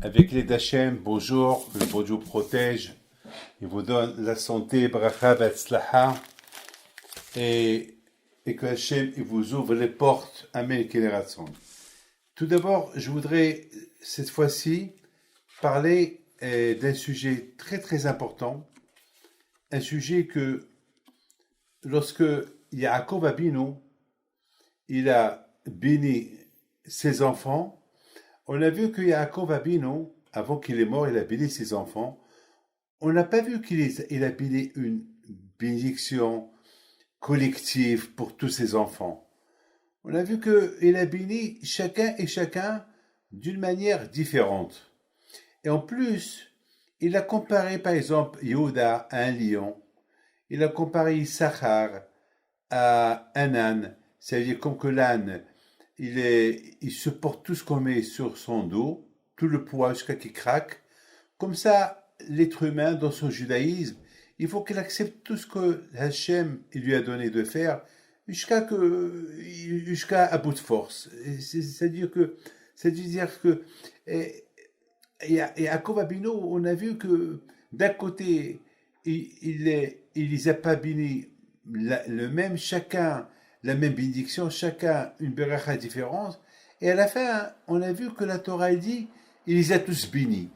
Avec l'aide d'Hachem, bonjour, que le bon Dieu protège, il vous donne la santé, bracha v'atzlaha, et que Hachem il vous ouvre les portes, Amen, Kénératson. Tout d'abord, je voudrais cette fois-ci parler d'un sujet très très important, un sujet que lorsque Yaakov Abinu, il a béni ses enfants, on a vu que Yaakov Abinu, avant qu'il est mort, il a béni ses enfants. On n'a pas vu qu'il a béni une bénédiction collective pour tous ses enfants. On a vu qu'il a béni chacun et chacun d'une manière différente. Et en plus, il a comparé par exemple Yehuda à un lion. Il a comparé Issachar à un âne. C'est-à-dire comme que l'âne, il supporte tout ce qu'on met sur son dos, tout le poids jusqu'à qu'il craque. Comme ça, l'être humain, dans son judaïsme, il faut qu'il accepte tout ce que Hachem lui a donné de faire jusqu'à à bout de force. C'est-à-dire que Yaakov Abinu, on a vu que d'un côté, il les a pas bénis le même chacun, la même bénédiction, chacun une beracha différente. Et à la fin, on a vu que la Torah dit, il les a tous bénis.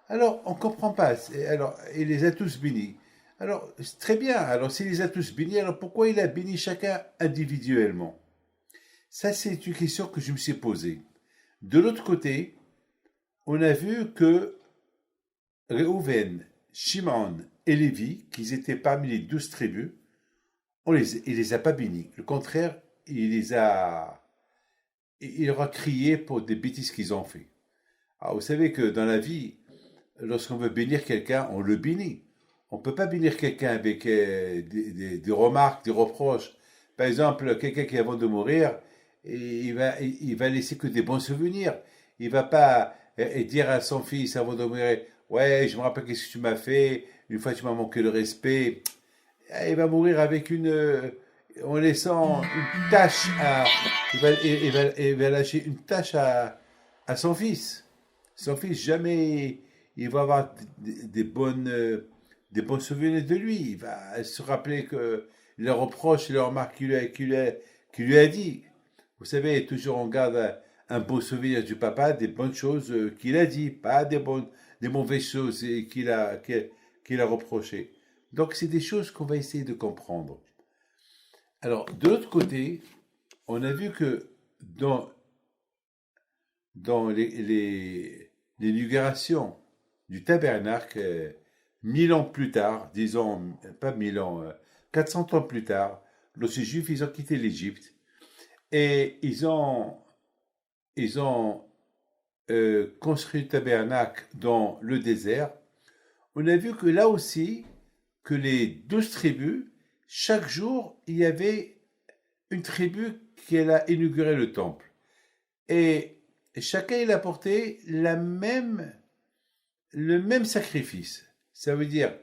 Alors, on ne comprend pas. Alors, il les a tous bénis. Alors, c'est très bien. Alors, s'il les a tous bénis, alors pourquoi il a béni chacun individuellement? Ça, c'est une question que je me suis posée. De l'autre côté, on a vu que Reuven, Shimon et Lévi, qui étaient parmi les 12 tribus, il les a pas bénis. Au contraire, il leur a crié pour des bêtises qu'ils ont fait. Alors, vous savez que dans la vie, lorsqu'on veut bénir quelqu'un, on le bénit. On ne peut pas bénir quelqu'un avec des remarques, des reproches. Par exemple, quelqu'un qui avant de mourir, il va laisser que des bons souvenirs. Il va pas dire à son fils avant de mourir, ouais, je me rappelle qu'est-ce que tu m'as fait, une fois tu m'as manqué le respect. Il va mourir avec en laissant une tâche il va lâcher une tâche à son fils. Son fils, jamais il va avoir des bons souvenirs de lui. Il va se rappeler que les reproches, les remarques qu'il lui a dit. Vous savez, toujours on garde un beau souvenir du papa, des bonnes choses qu'il a dit, pas des mauvaises choses qu'il a reprochées. Donc, c'est des choses qu'on va essayer de comprendre. Alors, de l'autre côté, on a vu que dans l'inauguration du tabernacle, 1000 ans plus tard, disons, pas 1000 ans, 400 ans plus tard, lorsque les Juifs ils ont quitté l'Égypte et ils ont construit le tabernacle dans le désert, on a vu que là aussi, que les 12 tribus, chaque jour, il y avait une tribu qui a inauguré le temple. Et chacun, il apportait le même sacrifice. Ça veut dire,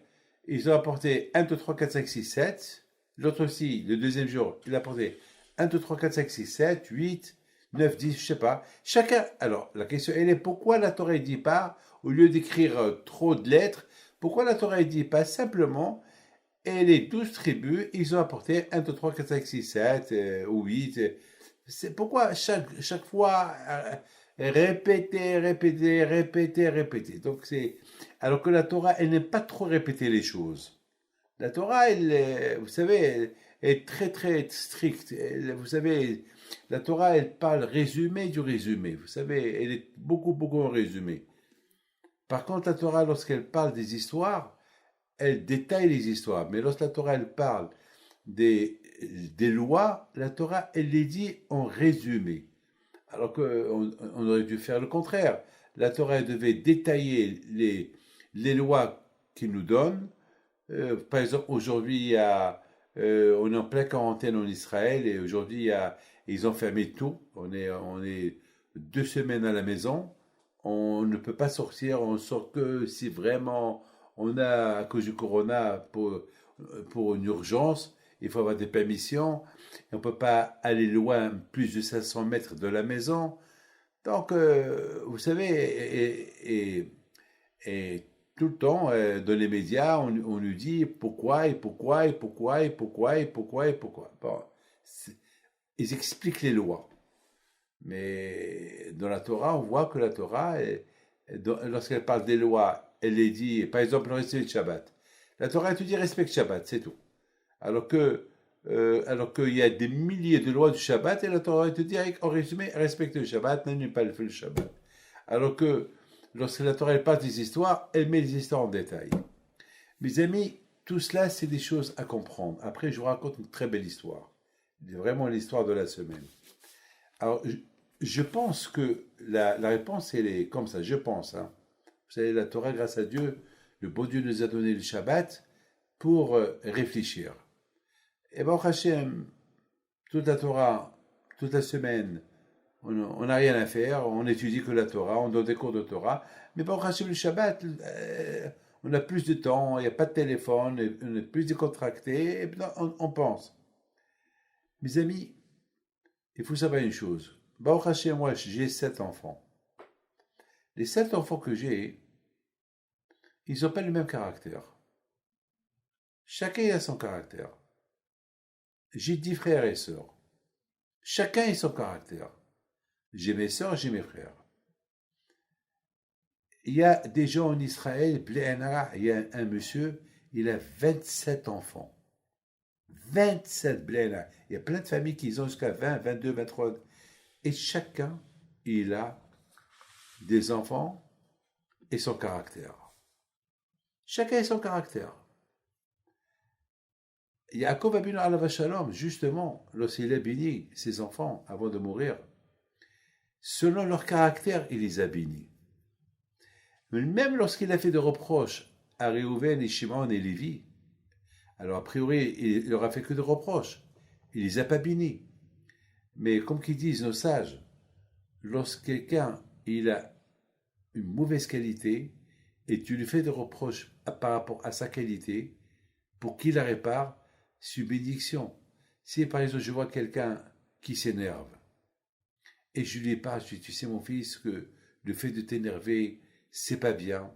ils ont apporté 1, 2, 3, 4, 5, 6, 7. L'autre aussi, le deuxième jour, il a apporté 1, 2, 3, 4, 5, 6, 7, 8, 9, 10, je sais pas. Chacun, alors, la question, elle est pourquoi la Torah ne dit pas, au lieu d'écrire trop de lettres, pourquoi la Torah ne dit pas simplement, et les 12 tribus, ils ont apporté 1, 2, 3, 4, 5, 6, 7 ou 8. C'est pourquoi chaque fois répéter. Donc alors que la Torah, elle n'aime pas trop répéter les choses. La Torah, vous savez, elle est très très stricte. Vous savez, la Torah, elle parle résumé du résumé. Vous savez, elle est beaucoup beaucoup en résumé. Par contre, la Torah, lorsqu'elle parle des histoires, elle détaille les histoires. Mais lorsque la Torah, elle parle des lois, la Torah, elle les dit en résumé. Alors qu'on aurait dû faire le contraire. La Torah, elle devait détailler les lois qu'il nous donne. Par exemple, aujourd'hui, on est en pleine quarantaine en Israël et aujourd'hui, ils ont fermé tout. On est 2 semaines à la maison. On ne peut pas sortir. On sort que si vraiment on a, à cause du corona, pour une urgence, il faut avoir des permissions. On ne peut pas aller loin, plus de 500 mètres de la maison. Donc, vous savez, et tout le temps, dans les médias, on nous dit pourquoi, et pourquoi, et pourquoi, et pourquoi, et pourquoi, et pourquoi. Bon, ils expliquent les lois. Mais dans la Torah, on voit que la Torah, lorsqu'elle parle des lois, elle les dit, par exemple, le respect de Shabbat. La Torah, elle te dit respecte Shabbat, c'est tout. Alors qu'il y a des milliers de lois du Shabbat, et la Torah, elle te dit, en résumé, respecte le Shabbat, n'annule pas le Shabbat. Alors que lorsque la Torah, elle parle des histoires, elle met les histoires en détail. Mes amis, tout cela, c'est des choses à comprendre. Après, je vous raconte une très belle histoire. Vraiment l'histoire de la semaine. Alors, je pense que la réponse, elle est comme ça, je pense. Hein. Vous savez, la Torah, grâce à Dieu, le beau Dieu nous a donné le Shabbat pour réfléchir. Et Baruch Hashem, toute la Torah, toute la semaine, on n'a rien à faire, on étudie que la Torah, on donne des cours de Torah. Mais Baruch Hashem, le Shabbat, on a plus de temps, il n'y a pas de téléphone, on est plus décontracté, et on pense. Mes amis, il faut savoir une chose. Baruch Hashem, moi, j'ai 7 enfants. Les 7 enfants que j'ai, ils n'ont pas le même caractère. Chacun a son caractère. J'ai 10 frères et sœurs. Chacun a son caractère. J'ai mes sœurs, j'ai mes frères. Il y a des gens en Israël, il y a un monsieur, il a 27 enfants. 27 bléna. Il y a plein de familles qui ont jusqu'à 20, 22, 23. Et chacun, il a des enfants et son caractère. Chacun a son caractère. Yaakov Abinu alav shalom, justement, lorsqu'il a béni ses enfants avant de mourir, selon leur caractère, il les a bénis. Même lorsqu'il a fait des reproches à Réhouven et Shimon et Lévi, alors a priori, il leur a fait que des reproches. Il les a pas bénis. Mais comme qu'ils disent nos sages, lorsque quelqu'un il a une mauvaise qualité et tu lui fais des reproches par rapport à sa qualité, pour qu'il la répare, c'est une bénédiction. Si par exemple je vois quelqu'un qui s'énerve et je lui parle, je dis tu sais mon fils que le fait de t'énerver c'est pas bien.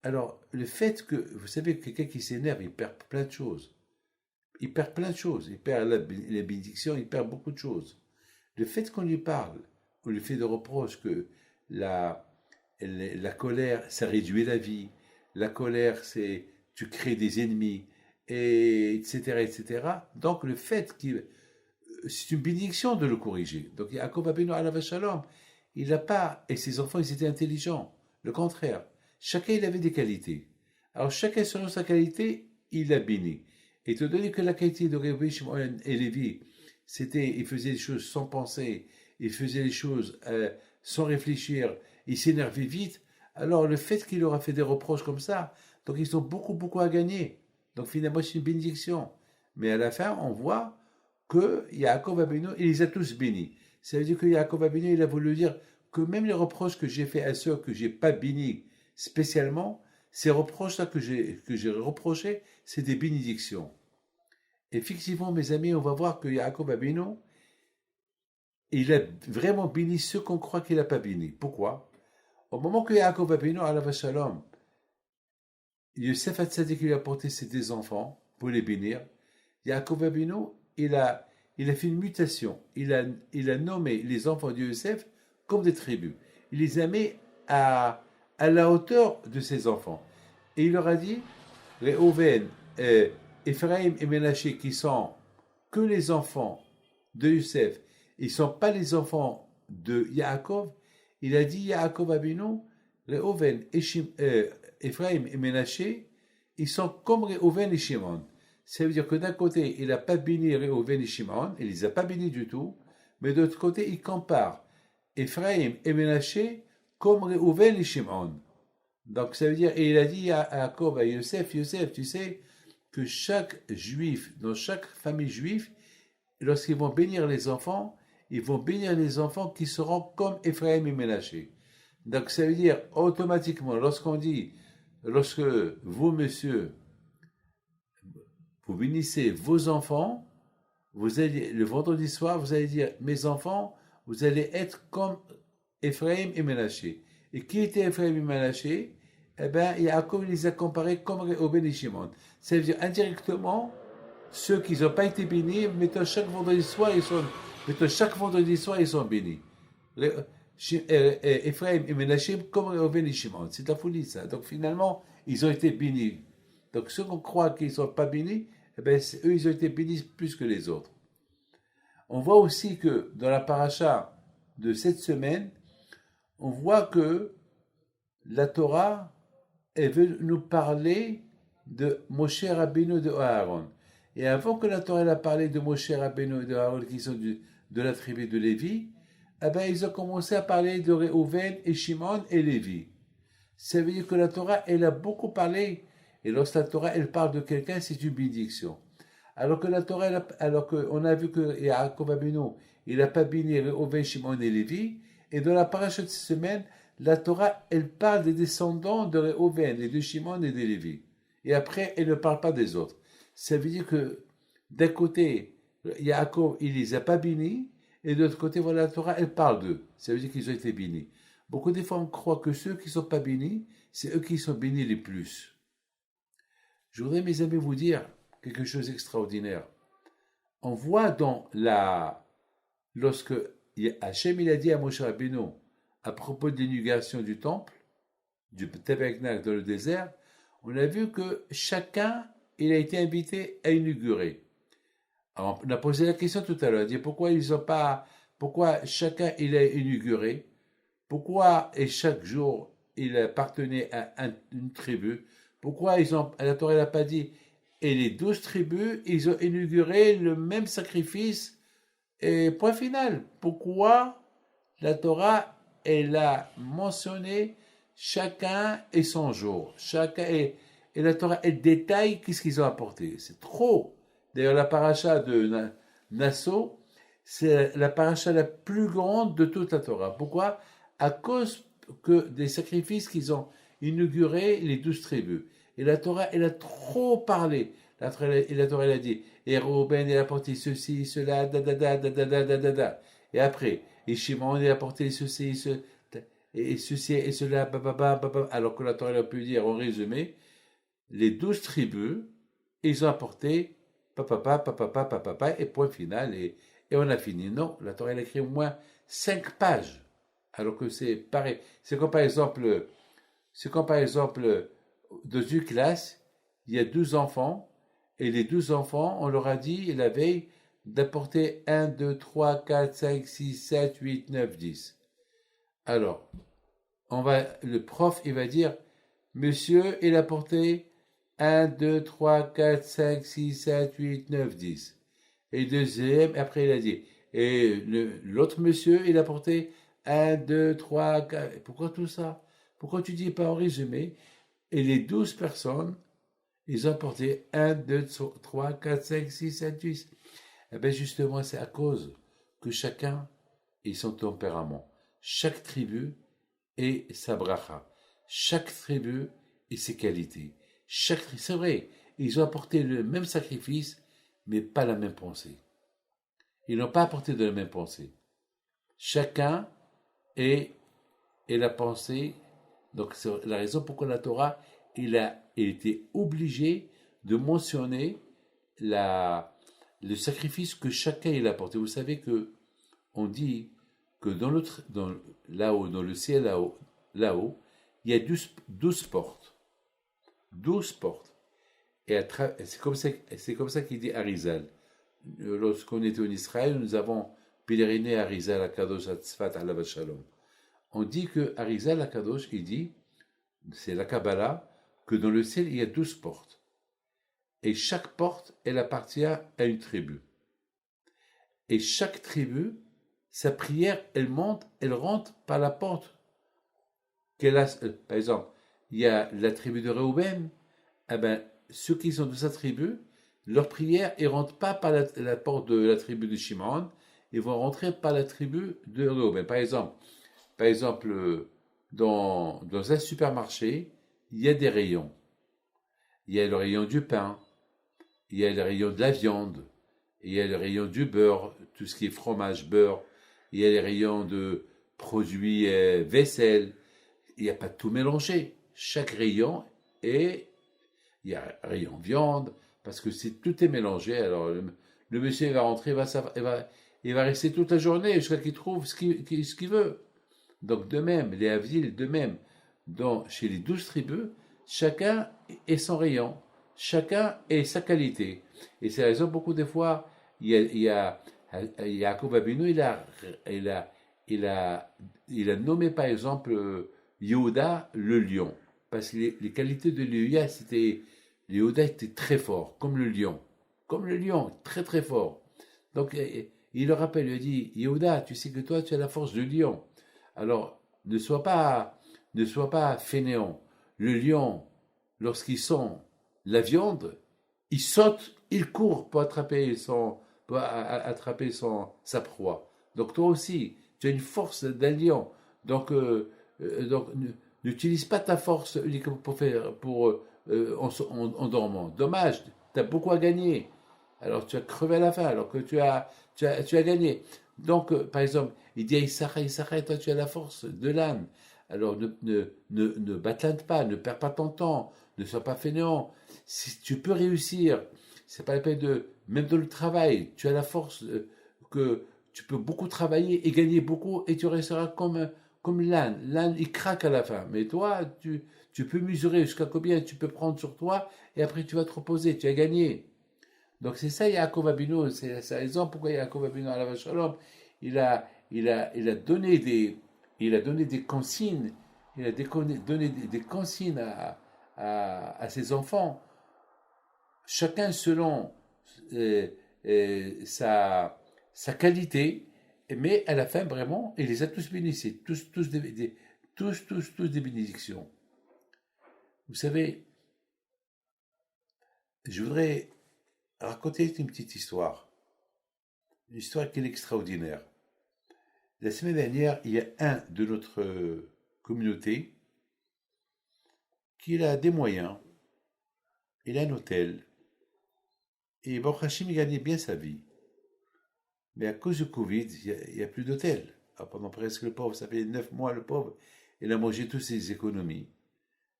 Alors le fait que vous savez que quelqu'un qui s'énerve il perd plein de choses. Il perd plein de choses. Il perd la bénédiction, il perd beaucoup de choses. Le fait qu'on lui parle, on lui fait des reproches que la colère, ça réduit la vie. La colère, c'est tu crées des ennemis, et etc., etc. Donc le fait qu'il, c'est une bénédiction de le corriger. Donc Yaakov Abinu alav shalom, il n'a pas, et ses enfants, ils étaient intelligents. Le contraire, chacun il avait des qualités. Alors chacun selon sa qualité, il a béni. Et étant donné que la qualité de Réhouven, Shimon et Lévi, c'était, ils faisaient les choses sans penser, ils faisaient les choses sans réfléchir, ils s'énervaient vite, alors le fait qu'il leur a fait des reproches comme ça, donc ils ont beaucoup, beaucoup à gagner. Donc finalement, c'est une bénédiction. Mais à la fin, on voit que Yaakov Abinu, il les a tous bénis. Ça veut dire que Yaakov Abinu, il a voulu dire que même les reproches que j'ai fait à ceux que j'ai pas bénis spécialement, ces reproches-là que j'ai reprochés, c'est des bénédictions. Effectivement, mes amis, on va voir que Yaakov Abinu, il a vraiment béni ceux qu'on croit qu'il n'a pas béni. Pourquoi? Au moment que Yaakov Abinu, alav shalom, Yosef Hatzadik lui a porté ses 2 enfants pour les bénir, Yaakov Abinu, il a fait une mutation. Il a nommé les enfants de Yosef comme des tribus. Il les a mis à la hauteur de ses enfants. Et il leur a dit, Réhouven, Ephraim et Ménaché, qui sont que les enfants de Yosef, ils ne sont pas les enfants de Yaakov, il a dit Yaakov Abinu, Réhouven, Ephraim et Ménaché, ils sont comme Réhouven et Shimon. Ça veut dire que d'un côté, il n'a pas béni Réhouven et Shimon, il ne les a pas bénis du tout, mais de l'autre côté, il compare Ephraim et Ménaché comme Réhouven et Shimon. Donc ça veut dire, et il a dit à Yaakov, à Yosef, tu sais que chaque juif, dans chaque famille juive, lorsqu'ils vont bénir les enfants, ils vont bénir les enfants qui seront comme Ephraim et Ménaché. Donc ça veut dire automatiquement, lorsqu'on dit, lorsque vous, monsieur, vous bénissez vos enfants, vous allez, le vendredi soir, vous allez dire, mes enfants, vous allez être comme Ephraim et Ménaché. Et qui était Ephraim et Ménaché? Eh bien, Yaakov les a comparés comme Reuben et Shimon. Ça veut dire indirectement, ceux qui n'ont pas été bénis, mettons chaque vendredi soir, ils sont bénis. Ephraim et Ménaché comme Reuben et Shimon. C'est de la folie, ça. Donc finalement, ils ont été bénis. Donc ceux qu'on croit qu'ils ne sont pas bénis, eh bien, eux, ils ont été bénis plus que les autres. On voit aussi que dans la paracha de cette semaine, on voit que la Torah, elle veut nous parler de Moshe Rabbeinu et de Aaron. Et avant que la Torah elle a parlé de Moshe Rabbeinu et de Aaron qui sont de la tribu de Lévi, eh ben, ils ont commencé à parler de Réhouven et Shimon et Lévi. Ça veut dire que la Torah, elle a beaucoup parlé. Et lorsque la Torah, elle parle de quelqu'un, c'est une bénédiction. Alors que la Torah, alors qu'on a vu que Yaakov Avinu, il n'a pas béni Réhouven, Shimon et Lévi, et dans la paracha de cette semaine, la Torah, elle parle des descendants de Réhouven et de Shimon et de Lévi. Et après, elle ne parle pas des autres. Ça veut dire que d'un côté, Yaakov, il les a pas bénis, et de l'autre côté, voilà, la Torah, elle parle d'eux. Ça veut dire qu'ils ont été bénis. Beaucoup de fois, on croit que ceux qui ne sont pas bénis, c'est eux qui sont bénis les plus. Je voudrais, mes amis, vous dire quelque chose d'extraordinaire. On voit lorsque Hachem il a dit à Moshe Rabbeinu, à propos de l'inauguration du temple, du tabernacle dans le désert, on a vu que chacun, il a été invité à inaugurer. Alors, on a posé la question tout à l'heure, dit pourquoi chacun il a inauguré, pourquoi et chaque jour il appartenait à une tribu, pourquoi la Torah n'a pas dit, et les 12 tribus, ils ont inauguré le même sacrifice, et point final. Pourquoi la Torah, elle a mentionné chacun et son jour, et la Torah, elle détaille qu'est-ce qu'ils ont apporté. C'est trop. D'ailleurs, la paracha de Nassau, c'est la paracha la plus grande de toute la Torah. Pourquoi? À cause des sacrifices qu'ils ont inaugurés les 12 tribus. Et la Torah, elle a trop parlé. La Torah, elle a dit, et Reuben, il a apporté ceci, cela, da. Et après, et Shimon, il a apporté ceci, et ceci, et cela, alors que la Torah, elle a pu dire, en résumé, les 12 tribus, ils ont apporté et point final, et on a fini. Non, la Torah, elle a écrit au moins 5 pages. Alors que c'est pareil. C'est comme par exemple, dans une classe, il y a 12 enfants, et les 12 enfants, on leur a dit la veille d'apporter 1, 2, 3, 4, 5, 6, 7, 8, 9, 10. Alors, le prof, il va dire, monsieur, il a apporté 1, 2, 3, 4, 5, 6, 7, 8, 9, 10. Et le deuxième, après il a dit, et l'autre monsieur, il a apporté 1, 2, 3, 4. Pourquoi tout ça? Pourquoi tu dis pas en résumé? Et les 12 personnes, ils ont apporté 1, 2, 3, 4, 5, 6, 7, 8. Eh bien justement, c'est à cause que chacun ait son tempérament. Chaque tribu et sa bracha. Chaque tribu et ses qualités. C'est vrai, ils ont apporté le même sacrifice, mais pas la même pensée. Ils n'ont pas apporté de la même pensée. Chacun est la pensée. Donc c'est la raison pourquoi la Torah, il été obligé de mentionner le sacrifice que chacun il a apporté. Vous savez que on dit que là-haut, dans le ciel là-haut, il y a 12 portes. 12 portes. Et c'est comme ça qu'il dit Arizal. Lorsqu'on était en Israël, nous avons pèleriné Arizal à Kadosh à Tzfat alav shalom. On dit que Arizal à Kadosh, il dit, c'est la Kabbalah, que dans le ciel, il y a 12 portes. Et chaque porte, elle appartient à une tribu. Et chaque tribu, sa prière, elle rentre par la porte. Par exemple, il y a la tribu de Réhouven, eh ben, ceux qui sont de sa tribu, leur prière, ils ne rentrent pas par la porte de la tribu de Shimon, ils vont rentrer par la tribu de Réhouven. Par exemple, dans un supermarché, il y a des rayons. Il y a le rayon du pain, il y a le rayon de la viande, il y a le rayon du beurre, tout ce qui est fromage, beurre, il y a les rayons de produits vaisselle. Il n'y a pas tout mélangé. Chaque rayon est, il y a un rayon viande, parce que si tout est mélangé, alors le monsieur il va rentrer, il va rester toute la journée jusqu'à qu'il trouve ce qu'il veut. Donc de même, les Havdil, de même, chez les 12 tribus, chacun est son rayon, chacun est sa qualité. Et c'est la raison, beaucoup de fois, Yaakov Abinu, il a, il a, il a nommé par exemple Yehuda le lion. Parce que les qualités de Yehuda était très fort, comme le lion. Comme le lion, très très fort. Donc il le rappelle, il lui dit, Yehuda, tu sais que toi, tu as la force du lion. Alors, ne sois pas fainéant. Le lion, lorsqu'il sent la viande, il saute, il court pour attraper sa proie. Donc toi aussi, tu as une force d'un lion. Donc n'utilise pas ta force uniquement en dormant. Dommage, tu as beaucoup à gagner. Alors tu as crevé à la fin, alors que tu as gagné. Donc, par exemple, il dit à Issachar, toi tu as la force de l'âne. Alors ne battante pas, ne perds pas ton temps, ne sois pas fainéant. Si tu peux réussir, c'est pas la peine même dans le travail, tu as la force que tu peux beaucoup travailler et gagner beaucoup et tu resteras comme l'âne. L'âne, il craque à la fin. Mais toi, tu peux mesurer jusqu'à combien tu peux prendre sur toi et après tu vas te reposer, tu as gagné. Donc c'est ça Yaakov Abinu, c'est la raison pourquoi Yaakov Abinu à la Shalom, il a donné des consignes, donné des consignes à ses enfants, chacun selon euh, sa qualité, mais à la fin vraiment, il les a tous bénis, tous des bénédictions. Vous savez, je voudrais raconter une petite histoire. Une histoire qui est extraordinaire. La semaine dernière, il y a un de notre communauté qui a des moyens, il a un hôtel, et Baruch Hashem, il gagnait bien sa vie. Mais à cause du Covid, il n'y a plus d'hôtel. Alors pendant presque le pauvre, ça fait 9 mois, le pauvre, il a mangé toutes ses économies.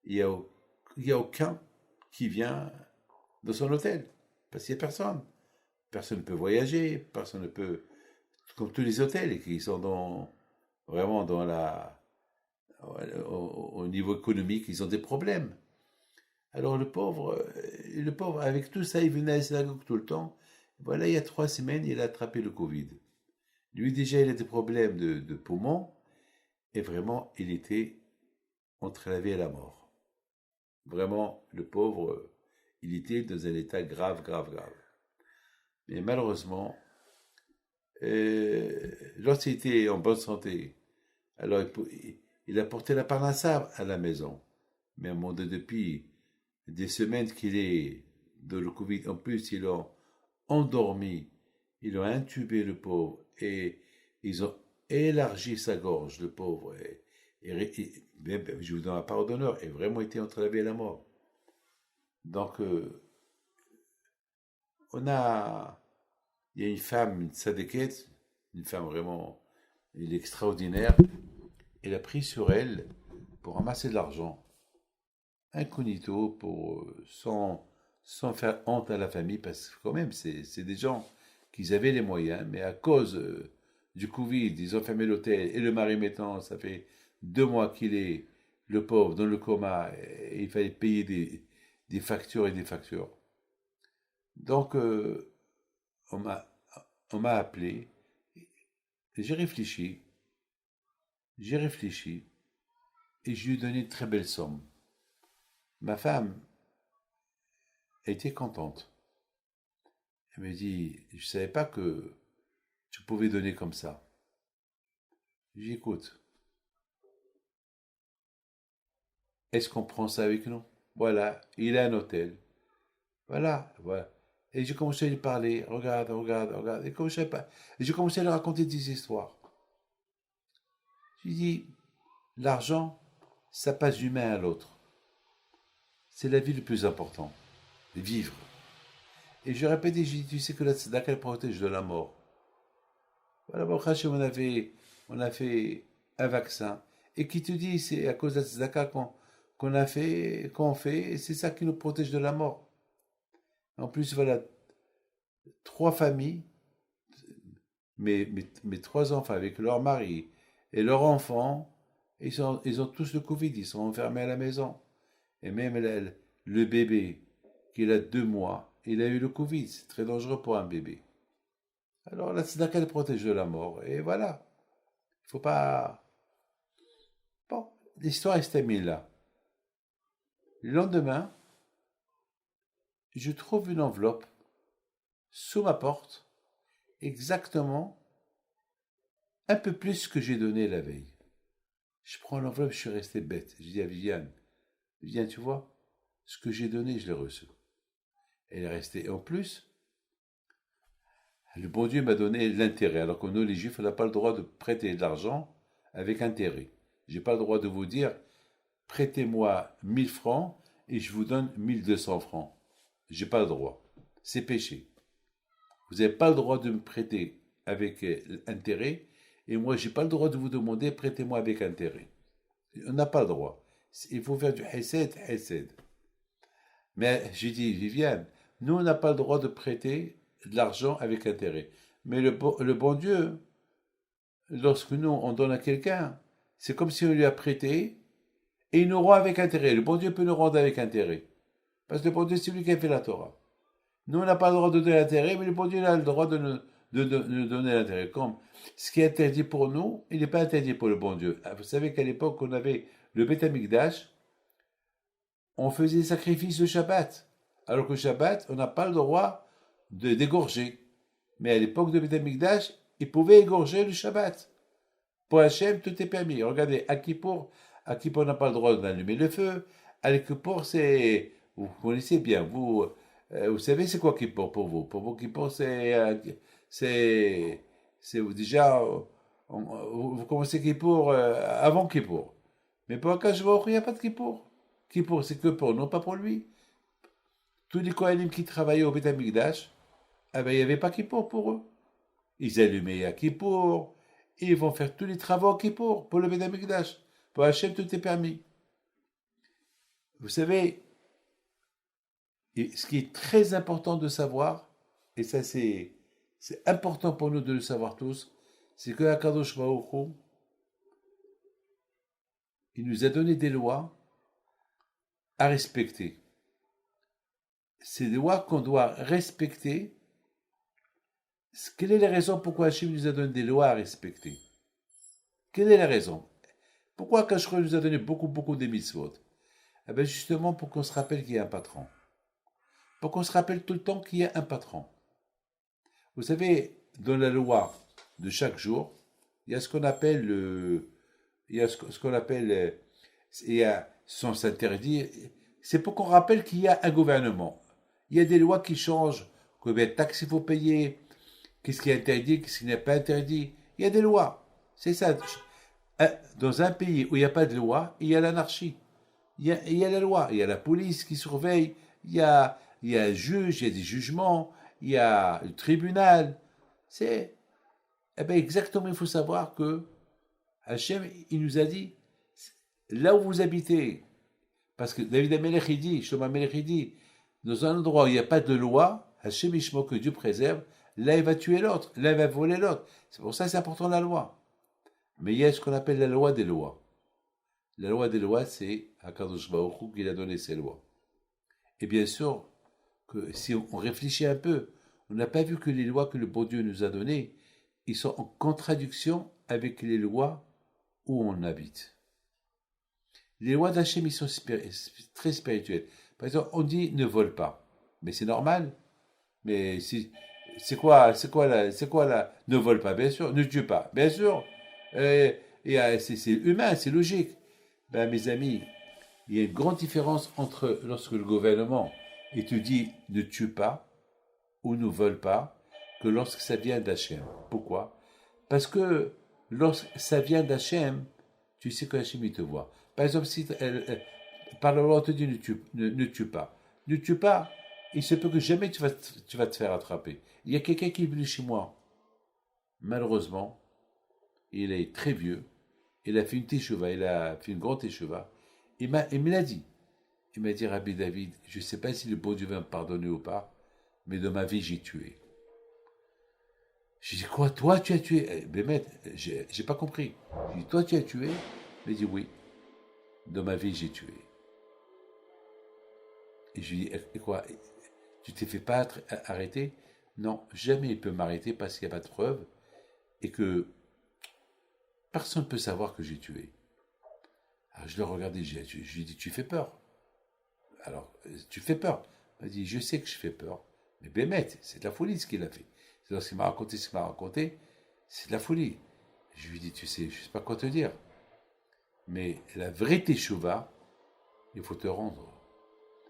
Il y a aucun qui vient dans son hôtel, parce qu'il n'y a personne. Personne ne peut voyager, personne ne peut, comme tous les hôtels qui sont vraiment au niveau économique, ils ont des problèmes. Alors le pauvre, avec tout ça, il venait à la synagogue tout le temps. Voilà, il y a 3 semaines, il a attrapé le Covid. Lui, déjà, il a des problèmes de poumons, et vraiment, il était entre la vie et la mort. Vraiment, le pauvre, il était dans un état grave, grave, grave. Mais malheureusement, lorsqu'il était en bonne santé, alors il a porté la parnasse à la maison. Mais à un moment donné, depuis des semaines qu'il est dans le Covid, en plus, ils l'ont endormi, ils l'ont intubé, le pauvre, et ils ont élargi sa gorge, le pauvre. Je vous donne la parole d'honneur, et vraiment été entre la vie et la mort. Donc, il y a une femme, une sadéquette, une femme vraiment, elle est extraordinaire. Elle a pris sur elle pour ramasser de l'argent, incognito, sans faire honte à la famille, parce que quand même, c'est des gens qui avaient les moyens, mais à cause du Covid, ils ont fermé l'hôtel, et le mari maintenant, ça fait 2 mois qu'il est, le pauvre, dans le coma, et il fallait payer des factures et des factures. Donc, on m'a, on m'a appelé, et j'ai réfléchi, et je lui ai donné une très belle somme. Ma femme était contente. Elle me dit, je ne savais pas que tu pouvais donner comme ça. J'ai dit, écoute, est-ce qu'on prend ça avec nous? Voilà, il a un hôtel. Voilà, voilà. Et j'ai commencé à lui parler, regarde, regarde, regarde. Et j'ai commencé à lui raconter des histoires. J'ai dit, l'argent, ça passe d'une main à l'autre. C'est la vie le plus important, vivre. Et je répétais, j'ai dit, tu sais que la tzedaka, elle protège de la mort. Voilà, Baruch Hashem, on a fait un vaccin. Et qui te dit, c'est à cause de la tzedaka qu'on fait, et c'est ça qui nous protège de la mort. En plus, voilà, 3 familles, mes 3 enfants avec leur mari et leur enfant, ils ont tous le Covid, ils sont enfermés à la maison. Et même le bébé, qui a 2 mois, il a eu le Covid. C'est très dangereux pour un bébé. Alors la tzedaka, elle protège de la mort. Et voilà. Il ne faut pas... Bon, l'histoire, elle se termine là. Le lendemain, je trouve une enveloppe sous ma porte, exactement un peu plus que j'ai donné la veille. Je prends l'enveloppe, je suis resté bête. Je dis à Viviane, Viviane, tu vois, ce que j'ai donné, je l'ai reçu. Elle est restée. Et en plus, le bon Dieu m'a donné l'intérêt, alors que nous, les Juifs, on n'a pas le droit de prêter de l'argent avec intérêt. Je n'ai pas le droit de vous dire, prêtez-moi 1000 francs et je vous donne 1200 francs. Je n'ai pas le droit. C'est péché. Vous n'avez pas le droit de me prêter avec intérêt et moi, je n'ai pas le droit de vous demander, prêtez-moi avec intérêt. On n'a pas le droit. Il faut faire du hesed, hesed. Mais j'ai dit, Viviane, nous, on n'a pas le droit de prêter de l'argent avec intérêt. Mais le bon Dieu, lorsque nous, on donne à quelqu'un, c'est comme si on lui a prêté et il nous rend avec intérêt. Le bon Dieu peut nous rendre avec intérêt. Parce que le bon Dieu, c'est lui qui a fait la Torah. Nous, on n'a pas le droit de donner l'intérêt, mais le bon Dieu il a le droit de nous donner l'intérêt. Comme ce qui est interdit pour nous, il n'est pas interdit pour le bon Dieu. Vous savez qu'à l'époque, on avait le Beth Amikdash, on faisait des sacrifices le Shabbat. Alors que le Shabbat, on n'a pas le droit d'égorger. Mais à l'époque de Beth Amikdash, ils pouvaient égorger le Shabbat. Pour Hachem, tout est permis. Regardez, à Kippour, on n'a pas le droit d'allumer le feu. À Kippour, c'est... Vous connaissez bien, vous savez c'est quoi Kippour pour vous? Pour vous, Kippour, c'est déjà... vous commencez Kippour avant Kippour. Mais pour Akash Baruch Hu, il n'y a pas de Kippour. Kippour, c'est que pour nous, pas pour lui. Tous les Kohanim qui travaillaient au Beth Amikdash, eh ben, il n'y avait pas Kippour pour eux. Ils allumaient à Kippour, et ils vont faire tous les travaux à Kippour pour le Beth Amikdash. Pour Hachem, tout est permis. Vous savez, ce qui est très important de savoir, et ça c'est important pour nous de le savoir tous, c'est que Akadosh Baruch Hu, il nous a donné des lois à respecter. Ces lois qu'on doit respecter. Quelle est la raison pourquoi Hachem nous a donné des lois à respecter? Quelle est la raison? Pourquoi Hachem nous a donné beaucoup de mitzvot? Eh bien justement pour qu'on se rappelle qu'il y a un patron. Pour qu'on se rappelle tout le temps qu'il y a un patron. Vous savez, dans la loi de chaque jour, il y a ce qu'on appelle il y a sans interdire. C'est pour qu'on rappelle qu'il y a un gouvernement. Il y a des lois qui changent, combien de taxes il faut payer, qu'est-ce qui est interdit, qu'est-ce qui n'est pas interdit. Il y a des lois. C'est ça. Dans un pays où il n'y a pas de loi, il y a l'anarchie. Il y a la loi, il y a la police qui surveille, il y a un juge, il y a des jugements, il y a le tribunal. Exactement, il faut savoir que Hachem, il nous a dit, là où vous habitez, parce que David Amelech, il dit, Shlomo Amelech, il dit, dans un endroit où il n'y a pas de loi, Hachem Ishmo, que Dieu préserve, là il va tuer l'autre, là il va voler l'autre. C'est pour ça que c'est important la loi. Mais il y a ce qu'on appelle la loi des lois. La loi des lois, c'est Hakadosh Baruch Hu qui a donné ces lois. Et bien sûr, que si on réfléchit un peu, on n'a pas vu que les lois que le bon Dieu nous a données, ils sont en contradiction avec les lois où on habite. Les lois d'Hachem, ils sont très spirituelles. Par exemple, on dit ne vole pas. Mais c'est normal. Mais c'est quoi la ne vole pas, bien sûr. Ne tue pas, bien sûr. C'est humain, c'est logique. Ben, mes amis, il y a une grande différence entre lorsque le gouvernement te dit ne tue pas ou ne vole pas que lorsque ça vient d'Hachem. Pourquoi? Parce que lorsque ça vient d'Hachem, tu sais que Hachem il te voit. Par exemple, si par la loi on te dit ne tue pas. Ne tue pas, il se peut que jamais tu vas te faire attraper. Il y a quelqu'un qui est venu chez moi. Malheureusement, il est très vieux. Il a fait une teshuva, il a fait une grande teshuva. Il me l'a dit. Il m'a dit, Rabbi David, je ne sais pas si le bon Dieu va me pardonner ou pas, mais dans ma vie, j'ai tué. J'ai dit, quoi, toi, tu as tué? Bémet, j'ai pas compris. J'ai dit, toi, tu as tué? Il m'a dit, oui. Dans ma vie, j'ai tué. Et je lui ai dit, et quoi? Tu t'es fait pas arrêter? Non, jamais il peut m'arrêter parce qu'il n'y a pas de preuve et que personne ne peut savoir que j'ai tué. Alors je le regardais, je lui ai dit, tu fais peur. Alors, tu fais peur. Il m'a dit, je sais que je fais peur. Mais Bémet, c'est de la folie ce qu'il a fait. C'est ce qu'il m'a raconté, c'est de la folie. Je lui ai dit, tu sais, je ne sais pas quoi te dire. Mais la vraie teshuva, il faut te rendre.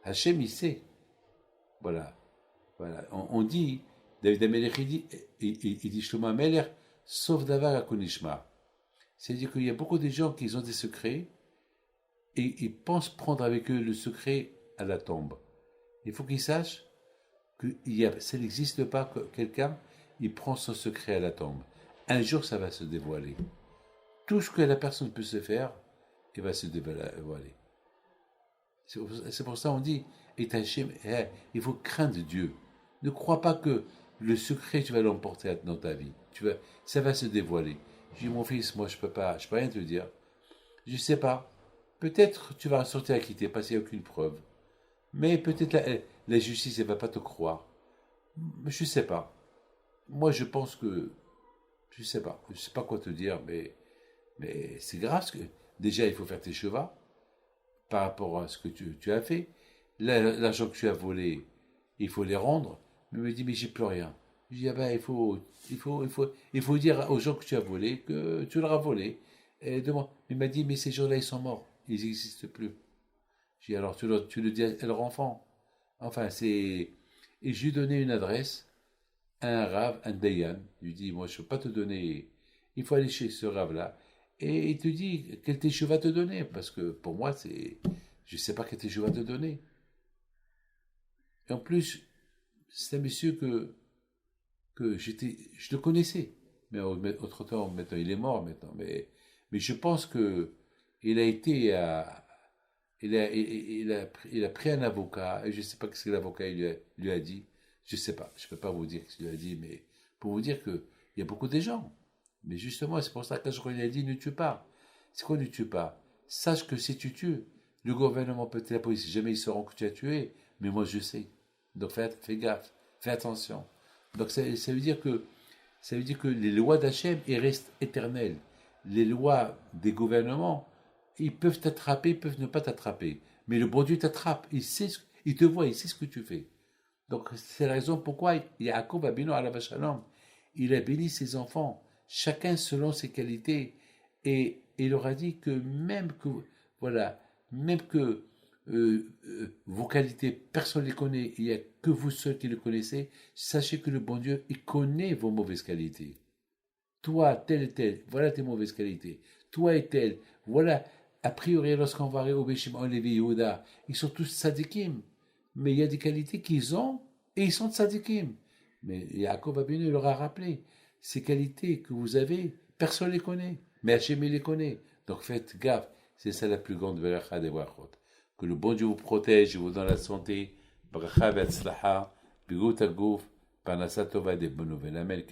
Hachem, il sait. Voilà. On dit, David Amelech, il dit Shlomo Amelech, sauf davar akunishma. C'est-à-dire qu'il y a beaucoup de gens qui ont des secrets et ils pensent prendre avec eux le secret à la tombe. Il faut qu'ils sachent que ça n'existe pas que quelqu'un, il prend son secret à la tombe. Un jour, ça va se dévoiler. Tout ce que la personne peut se faire, il va se dévoiler. C'est pour ça qu'on dit, il faut craindre Dieu. Ne crois pas que le secret, tu vas l'emporter dans ta vie. Ça va se dévoiler. Je dis, mon fils, moi, je peux rien te dire. Je ne sais pas. Peut-être tu vas sortir acquitté parce qu'il n'y a aucune preuve. Mais peut-être la justice, elle ne va pas te croire. Je ne sais pas. Moi, je pense que... Je ne sais pas. Je ne sais pas quoi te dire, mais c'est grave. Parce que, déjà, il faut faire tes chevaux par rapport à ce que tu as fait. L'argent que tu as volé, il faut les rendre. Mais il me dit, mais j'ai plus rien. Je dis, ah ben, il faut dire aux gens que tu as volé que tu leur as volé. Et il m'a dit, mais ces gens-là, ils sont morts. Ils n'existent plus. Je dis, alors tu le dis à leur enfant. Enfin, c'est... Et je lui ai donné une adresse à un rave, un dayan. Je lui dis, moi, je ne peux pas te donner... Il faut aller chez ce rave-là. Et il te dit, quel téchou va te donner? Parce que pour moi, c'est... Je ne sais pas quel téchou va te donner. Et en plus, c'est un monsieur que je le connaissais. Mais autre temps, maintenant, il est mort maintenant. Mais je pense que il a été il a pris un avocat, et je ne sais pas ce que l'avocat lui a dit. Je ne sais pas, je ne peux pas vous dire ce qu'il lui a dit, mais pour vous dire qu'il y a beaucoup de gens. Mais justement, c'est pour ça que quand il a dit ne tue pas. C'est quoi ne tue pas? Sache que si tu tues, le gouvernement peut-être la police, jamais ils sauront que tu as tué, mais moi je sais. Donc fais gaffe, fais attention. Donc ça veut dire que les lois d'Hachem, elles restent éternelles. Les lois des gouvernements, ils peuvent t'attraper, ils peuvent ne pas t'attraper. Mais le bon Dieu t'attrape, il te voit, il sait ce que tu fais. Donc c'est la raison pourquoi Yaakov Abinu alav shalom, il a béni ses enfants, chacun selon ses qualités. Et il leur a dit que même que vos qualités, personne ne les connaît, il n'y a que vous seuls qui le connaissez, sachez que le bon Dieu, il connaît vos mauvaises qualités. Toi, tel et tel, voilà tes mauvaises qualités. Toi et tel, voilà, a priori, lorsqu'on va au Béchimon, Lévi, Yehuda, ils sont tous tzadikim. Mais il y a des qualités qu'ils ont et ils sont tzadikim. Mais Yaakov Abinu leur a rappelé, ces qualités que vous avez, personne ne les connaît. Mais Hachem les connaît. Donc faites gaffe, c'est ça la plus grande veracha des brachot. Que le bon Dieu vous protège, vous donne la santé, bracha ve'atzlaha, bigout al-gouf, parnassa tova des bonnes nouvelles. Amen.